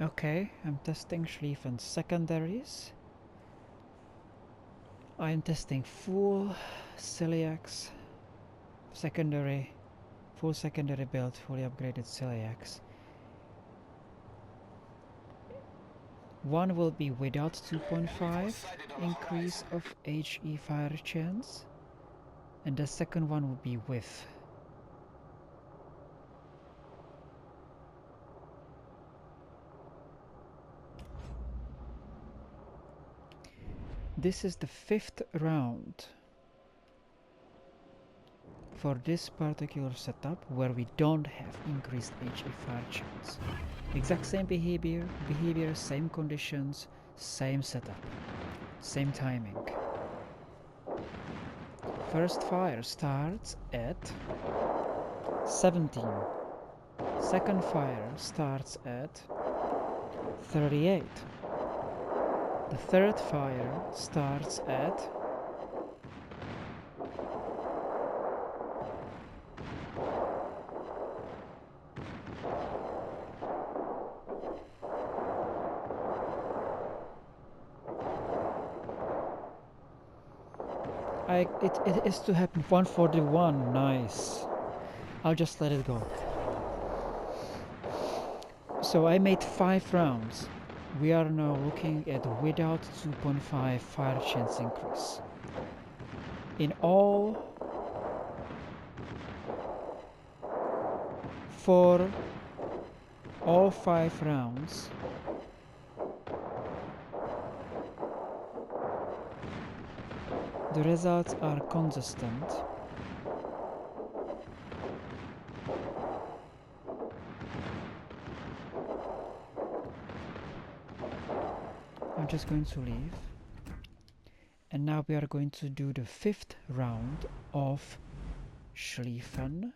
Okay, I'm testing Schlieffen secondaries. I am testing full celiacs secondary, full secondary build, fully upgraded celiacs. One will be without 2.5 increase of HE fire chance, and the second one will be with. This is the 5th round for this particular setup where we don't have increased HE fire chance. Exact same behavior, same conditions, same setup, same timing. First fire starts at 17. Second fire starts at 38. The third fire starts at 'It is to happen 141, nice. I'll just let it go. So I made 5 rounds. We are now looking at without 2.5 fire chance increase. In all, for all 5 rounds, the results are consistent. I'm just going to leave. And now we are going to do the 5th round of Schlieffen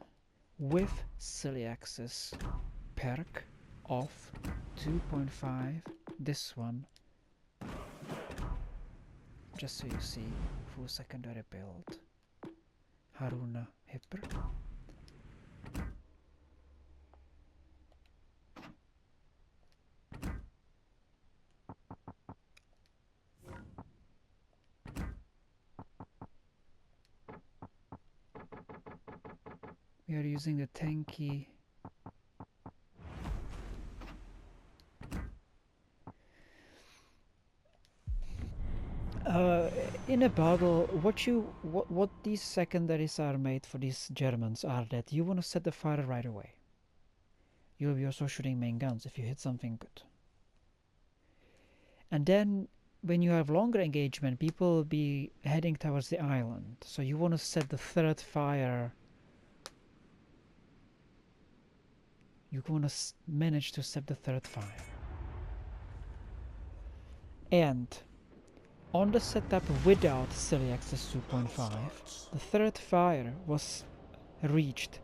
with celiaxis perk of 2.5. This one, just so you see, full secondary build. Haruna Hipper. We are using the tanky in a bottle. What these secondaries are made for, these Germans, are that you want to set the fire right away. You'll be also shooting main guns if you hit something good. And then when you have longer engagement, people will be heading towards the island. So you want to set the third fire. You want to manage to set the third fire. And on the setup without celiaxis 2.5, the third fire was reached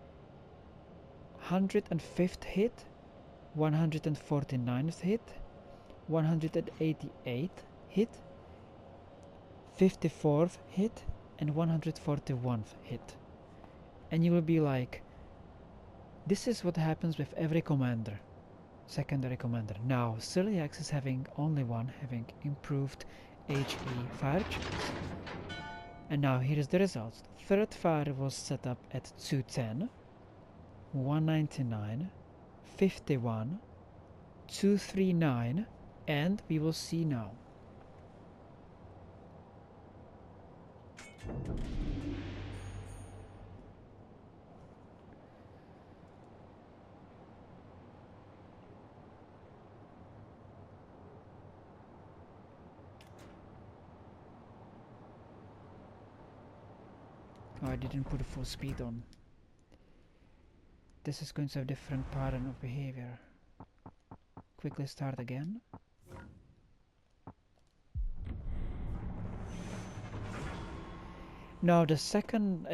105th hit, 149th hit, 188th hit, 54th hit, and 141th hit. And you will be like, this is what happens with every commander, secondary commander. Now celiax is having only one, having improved HE fire chance. And now here is the results. The third fire was set up at 210, 199, 51, 239, and we will see now. Oh, I didn't put a full speed on. This is going to have a different pattern of behavior. Quickly start again. Now the second,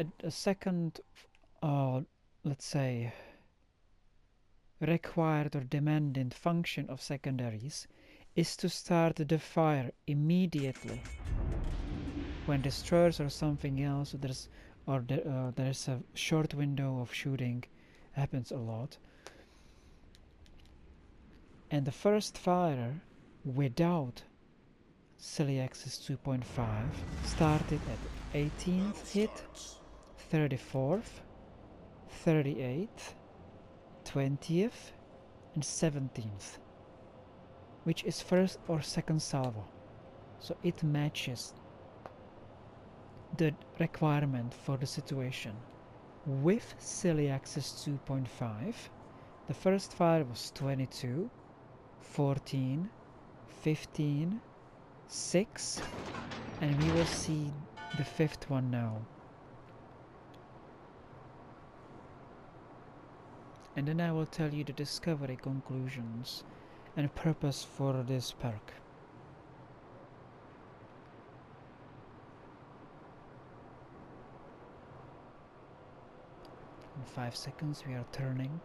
let's say, required or demanding function of secondaries is to start the fire immediately when destroyers or something else, there's a short window of shooting, happens a lot. And the first fire without silly axis 2.5 started at 18th hit, 34th, 38th, 20th, and 17th, which is first or second salvo. So it matches the requirement for the situation. With silly axis 2.5, the first fire was 22, 14, 15, 6, and we will see the fifth one now. And then I will tell you the discovery conclusions and purpose for this perk. In 5 seconds we are turning.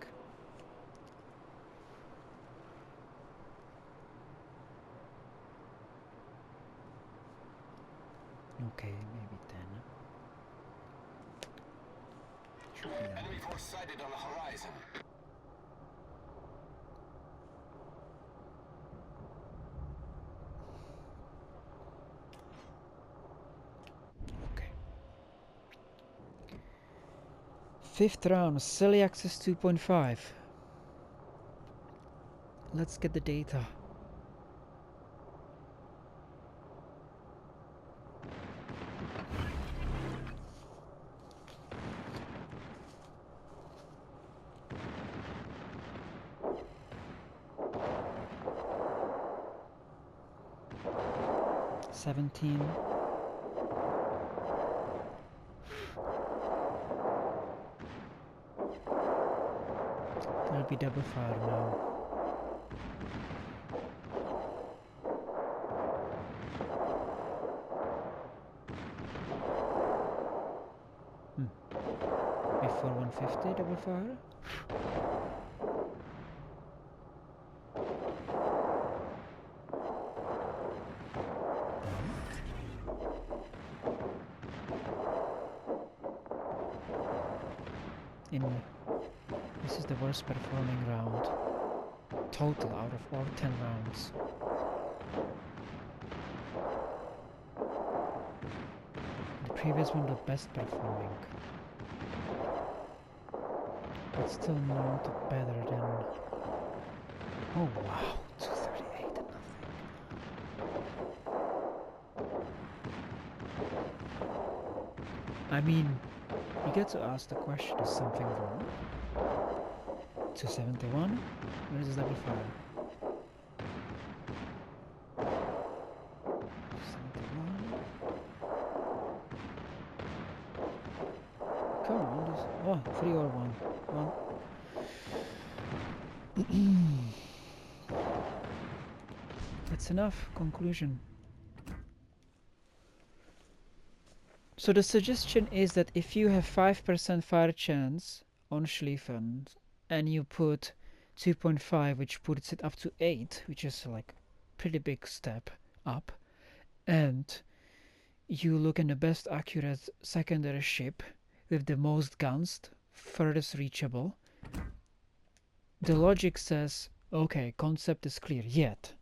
Okay, maybe 10. Should be done. Enemy force sighted on the horizon. Okay. Fifth round, silly axis 2.5. Let's get the data. Seventeen. There'll be double fire now. Before 150 double fire. This is the worst performing round total out of all 10 rounds. The previous one the best performing, but still not better than... Oh wow, 238 and nothing. I mean, you get to ask the question, is something wrong? 271? Where is this double fire? 271. Come on, this... Oh, 3 or 1. 1. That's enough. Conclusion. So the suggestion is that if you have 5% fire chance on Schlieffen and you put 2.5, which puts it up to 8, which is like pretty big step up, and you look in the best accurate secondary ship with the most guns, furthest reachable, the logic says, okay, concept is clear, yet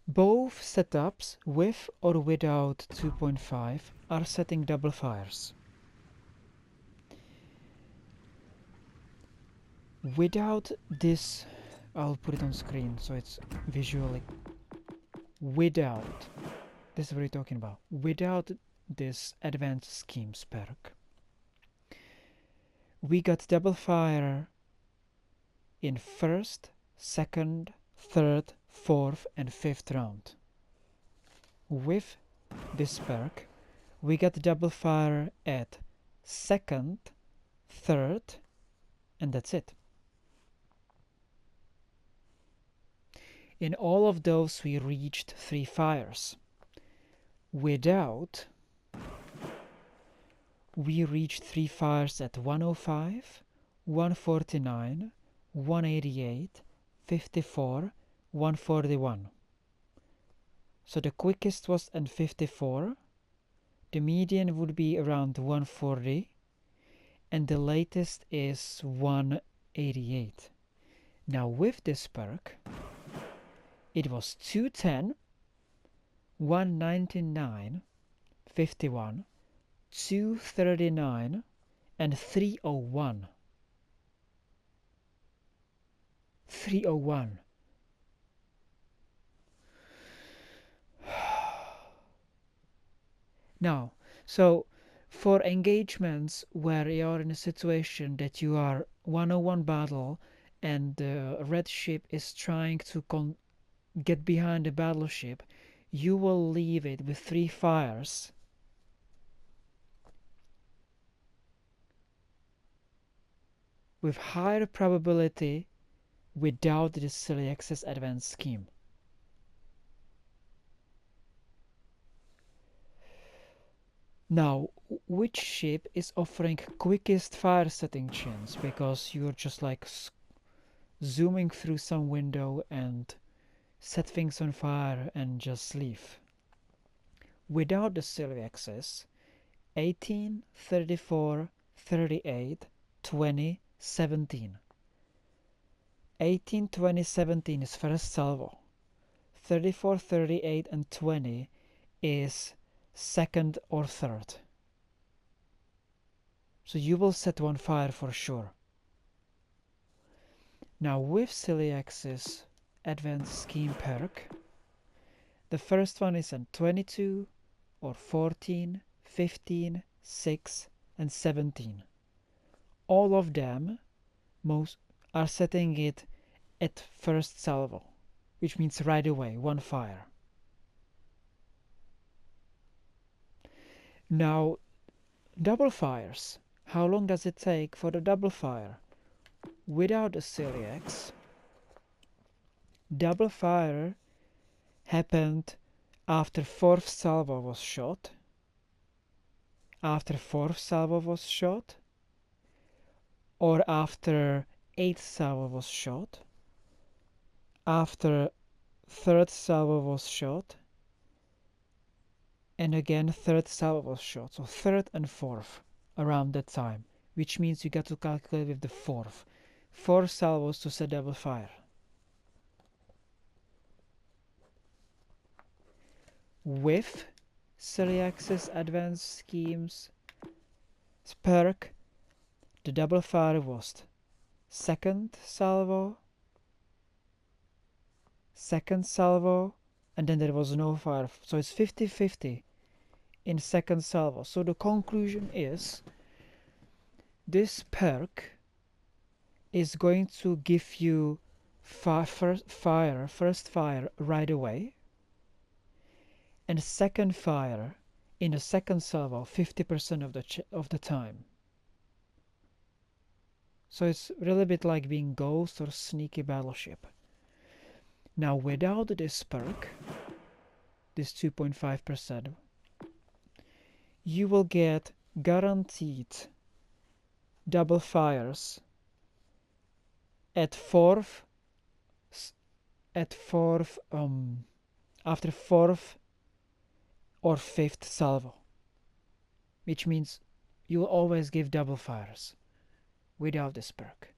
both setups, with or without 2.5, are setting double fires. Without this, I'll put it on screen so it's visually. Without, this is what we're talking about. Without this advanced schemes perk, we got double fire in first, second, third, fourth, and fifth round. With this perk, we got double fire at second, third, and that's it. In all of those, we reached 3 fires. Without, we reached 3 fires at 105, 149, 188, 54, 141. So the quickest was at 54, the median would be around 140, and the latest is 188. Now with this perk, it was 210, 199, 51, 239, and 301. 301. Now, so for engagements where you're in a situation that you are 101 battle and the red ship is trying to get behind the battleship, you will leave it with 3 fires. With higher probability without the silly access advanced scheme. Now, which ship is offering quickest fire setting chance? Because you're just like zooming through some window and set things on fire and just leave. Without the silly access, 18, 34, 38, 20, 17. 18, 20, 17 is first salvo. 34, 38, and 20 is second or third. So you will set one fire for sure. Now with silly access advanced scheme perk, the first one is at 22 or 14, 15, 6, and 17. All of them most are setting it at first salvo, which means right away, one fire. Now, double fires. How long does it take for the double fire? Without the celiacs, double fire happened after 4th salvo was shot, after 4th salvo was shot, or after 8th salvo was shot, after 3rd salvo was shot, and again 3rd salvo was shot. So 3rd and 4th around that time, which means you got to calculate with the 4th. 4 salvos to set double fire. With silly access advanced schemes perk, the double fire was second salvo, and then there was no fire. So it's 50-50 in second salvo. So the conclusion is this perk is going to give you first fire right away, and second fire in the second salvo 50% of the time. So it's really a bit like being ghost or sneaky battleship. Now without this perk, this 2.5%, you will get guaranteed double fires at after 4th or 5th salvo, which means you will always give double fires without this perk.